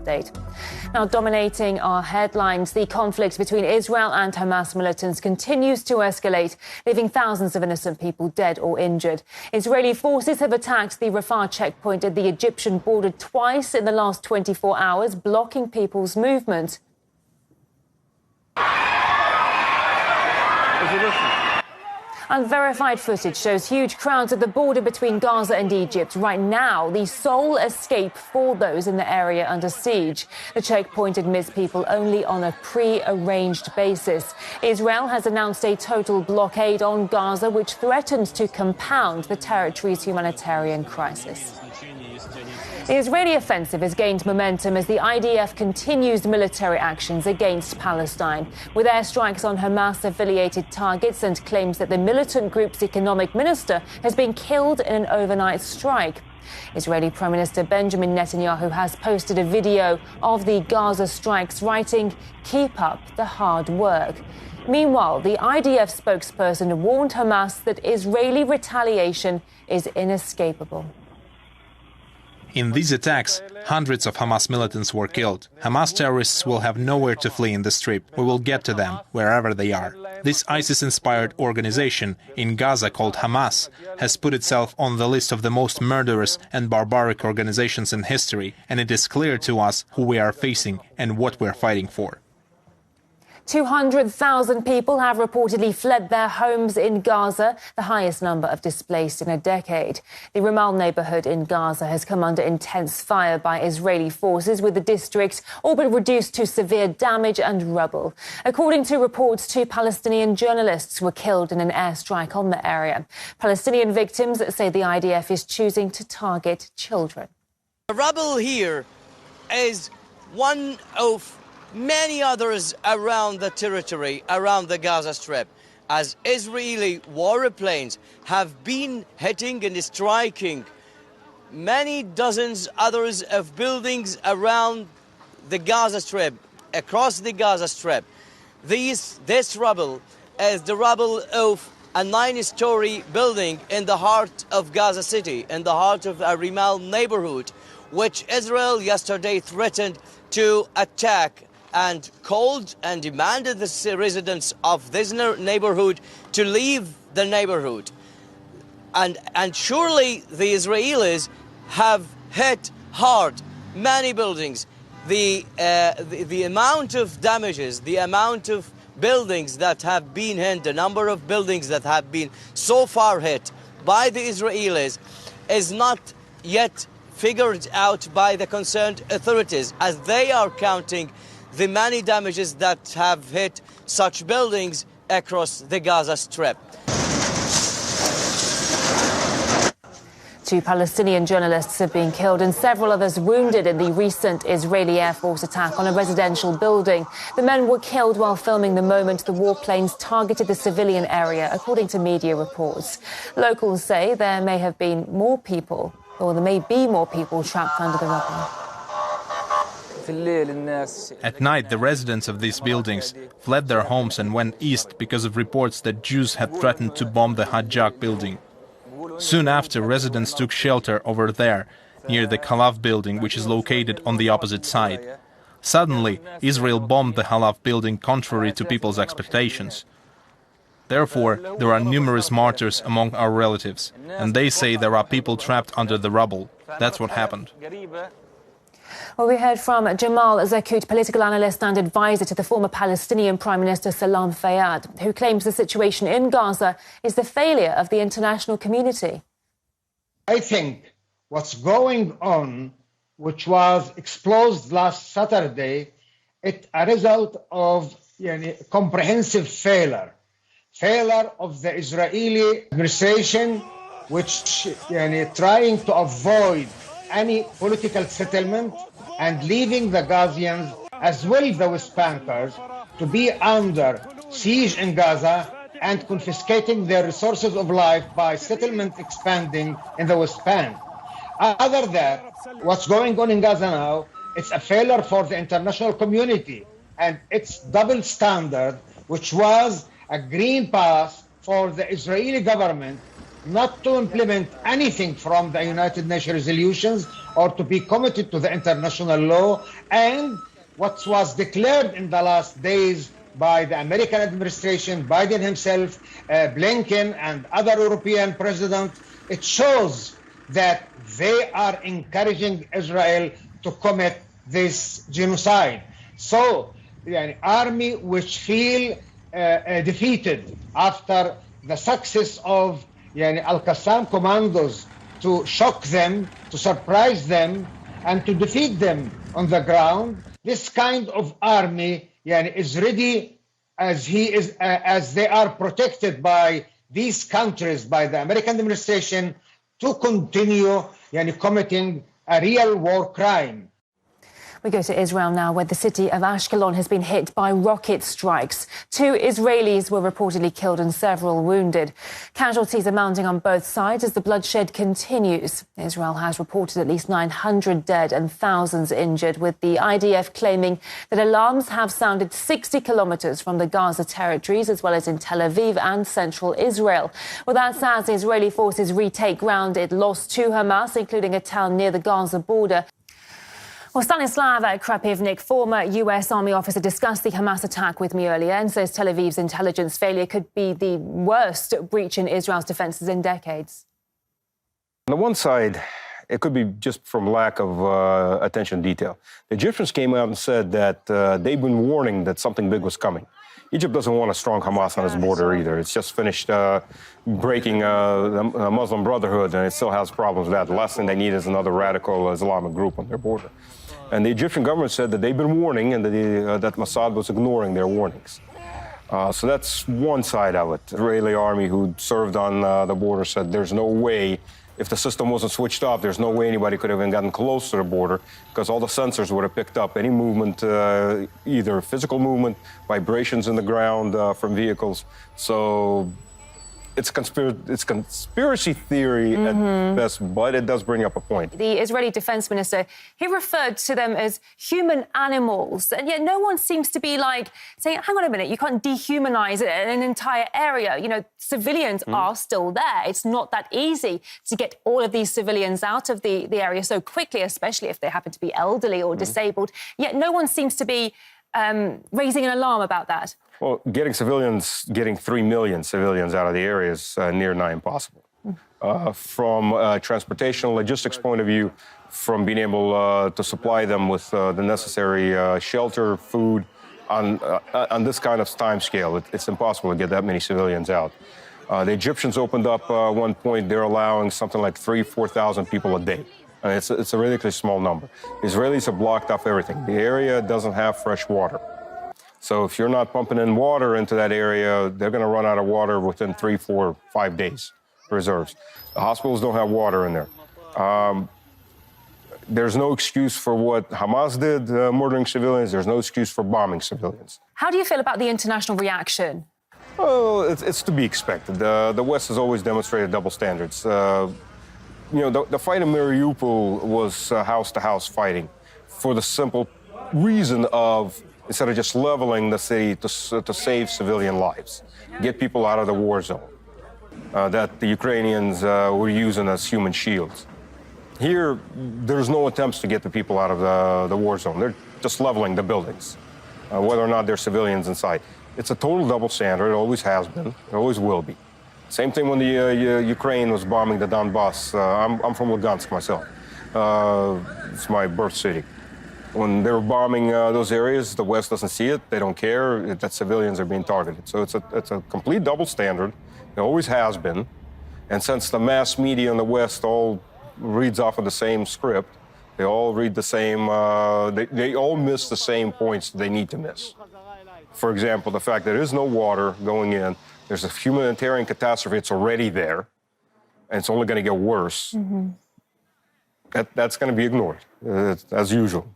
Now, dominating our headlines, the conflict between Israel and Hamas militants continues to escalate, leaving thousands of innocent people dead or injured. Israeli forces have attacked the Rafah checkpoint at the Egyptian border twice in the last 24 hours, blocking people's movement. Unverified footage shows huge crowds at the border between Gaza and Egypt. Right now, the sole escape for those in the area under siege. The checkpoint admits people only on a pre-arranged basis. Israel has announced a total blockade on Gaza, which threatens to compound the territory's humanitarian crisis. The Israeli offensive has gained momentum as the IDF continues military actions against Palestine, with airstrikes on Hamas-affiliated targets and claims that the militant group's economic minister has been killed in an overnight strike. Israeli Prime Minister Benjamin Netanyahu has posted a video of the Gaza strikes, writing, "Keep up the hard work." Meanwhile, the IDF spokesperson warned Hamas that Israeli retaliation is inescapable. In these attacks, hundreds of Hamas militants were killed. Hamas terrorists will have nowhere to flee in the Strip. We will get to them, wherever they are. This ISIS-inspired organization in Gaza called Hamas has put itself on the list of the most murderous and barbaric organizations in history, and it is clear to us who we are facing and what we're fighting for. 200,000 people have reportedly fled their homes in Gaza, the highest number of displaced in a decade. The Ramal neighborhood in Gaza has come under intense fire by Israeli forces, with the district all but reduced to severe damage and rubble. According to reports, 2 Palestinian journalists were killed in an airstrike on the area. Palestinian victims say the IDF is choosing to target children. The rubble here is one of many others around the territory, around the Gaza Strip, as Israeli warplanes have been hitting and striking many dozens others of buildings around the Gaza Strip, across the Gaza Strip. This rubble is the rubble of a 9-story building in the heart of Gaza City, in the heart of a Ramal neighborhood, which Israel yesterday threatened to attack and called and demanded the residents of this neighborhood to leave the neighborhood. And surely the Israelis have hit hard many buildings. The amount of damages, the amount of buildings that have been hit, the number of buildings that have been so far hit by the Israelis is not yet figured out by the concerned authorities, as they are counting the many damages that have hit such buildings across the Gaza Strip. 2 Palestinian journalists have been killed and several others wounded in the recent Israeli Air Force attack on a residential building. The men were killed while filming the moment the warplanes targeted the civilian area, according to media reports. Locals say there may be more people trapped under the rubble. At night, the residents of these buildings fled their homes and went east because of reports that Jews had threatened to bomb the Hajjak building. Soon after, residents took shelter over there, near the Khalaf building, which is located on the opposite side. Suddenly, Israel bombed the Khalaf building contrary to people's expectations. Therefore, there are numerous martyrs among our relatives, and they say there are people trapped under the rubble. That's what happened. Well, we heard from Jamal Zakut, political analyst and advisor to the former Palestinian Prime Minister Salam Fayyad, who claims the situation in Gaza is the failure of the international community. I think what's going on, which was exposed last Saturday, it's a result of comprehensive failure of the Israeli administration, which trying to avoid any political settlement and leaving the Gazians, as well the West Bankers, to be under siege in Gaza and confiscating their resources of life by settlement expanding in the West Bank. Other than that, what's going on in Gaza now, it's a failure for the international community, and it's double standard, which was a green path for the Israeli government not to implement anything from the United Nations resolutions or to be committed to the international law and what was declared in the last days by the American administration, Biden himself, Blinken, and other European presidents. It shows that they are encouraging Israel to commit this genocide. So, the army which feel defeated after the success of Al-Qassam commandos to shock them, to surprise them, and to defeat them on the ground, this kind of army is ready, as they are protected by these countries, by the American administration, to continue committing a real war crime. We go to Israel now, where the city of Ashkelon has been hit by rocket strikes. 2 Israelis were reportedly killed and several wounded. Casualties are mounting on both sides as the bloodshed continues. Israel has reported at least 900 dead and thousands injured, with the IDF claiming that alarms have sounded 60 kilometers from the Gaza territories, as well as in Tel Aviv and central Israel. Well, that's as Israeli forces retake ground it lost to Hamas, including a town near the Gaza border. Well, Stanislav Krapivnik, former U.S. Army officer, discussed the Hamas attack with me earlier and says Tel Aviv's intelligence failure could be the worst breach in Israel's defences in decades. On the one side, it could be just from lack of attention to detail. The Egyptians came out and said that they've been warning that something big was coming. Egypt doesn't want a strong Hamas on its border either. It's just finished breaking the Muslim Brotherhood, and it still has problems with that. The last thing they need is another radical Islamic group on their border. And the Egyptian government said that they've been warning and that Mossad was ignoring their warnings. So that's one side of it. The Israeli army who served on the border said there's no way, if the system wasn't switched off, there's no way anybody could have even gotten close to the border because all the sensors would have picked up any movement, either physical movement, vibrations in the ground from vehicles. So it's conspiracy theory at best, but it does bring up a point. The Israeli defense minister, he referred to them as human animals, and yet no one seems to be saying, hang on a minute, you can't dehumanize an entire area. Civilians are still there. It's not that easy to get all of these civilians out of the area so quickly, especially if they happen to be elderly or disabled. Yet no one seems to be raising an alarm about that. Well, getting 3 million civilians out of the area is near nigh impossible. From a transportation logistics point of view, from being able to supply them with the necessary shelter, food, on this kind of time scale, it's impossible to get that many civilians out. The Egyptians opened up one point, they're allowing something like 4,000 people a day. It's a ridiculously small number. The Israelis have blocked off everything. The area doesn't have fresh water. So if you're not pumping in water into that area, they're going to run out of water within 3, 4, 5 days, reserves. The hospitals don't have water in there. There's no excuse for what Hamas did, murdering civilians. There's no excuse for bombing civilians. How do you feel about the international reaction? Well, it's to be expected. The West has always demonstrated double standards. The fight in Mariupol was house-to-house fighting for the simple reason of, instead of just leveling the city to save civilian lives, get people out of the war zone that the Ukrainians were using as human shields. Here, there's no attempts to get the people out of the war zone. They're just leveling the buildings, whether or not there's civilians inside. It's a total double standard. It always has been. It always will be. Same thing when the Ukraine was bombing the Donbass. I'm from Lugansk myself. It's my birth city. When they were bombing those areas, the West doesn't see it. They don't care that civilians are being targeted. So it's a complete double standard. It always has been. And since the mass media in the West all reads off of the same script, they all read the same, they all miss the same points they need to miss. For example, the fact that there is no water going in, there's a humanitarian catastrophe, it's already there, and it's only going to get worse. That's going to be ignored, as usual.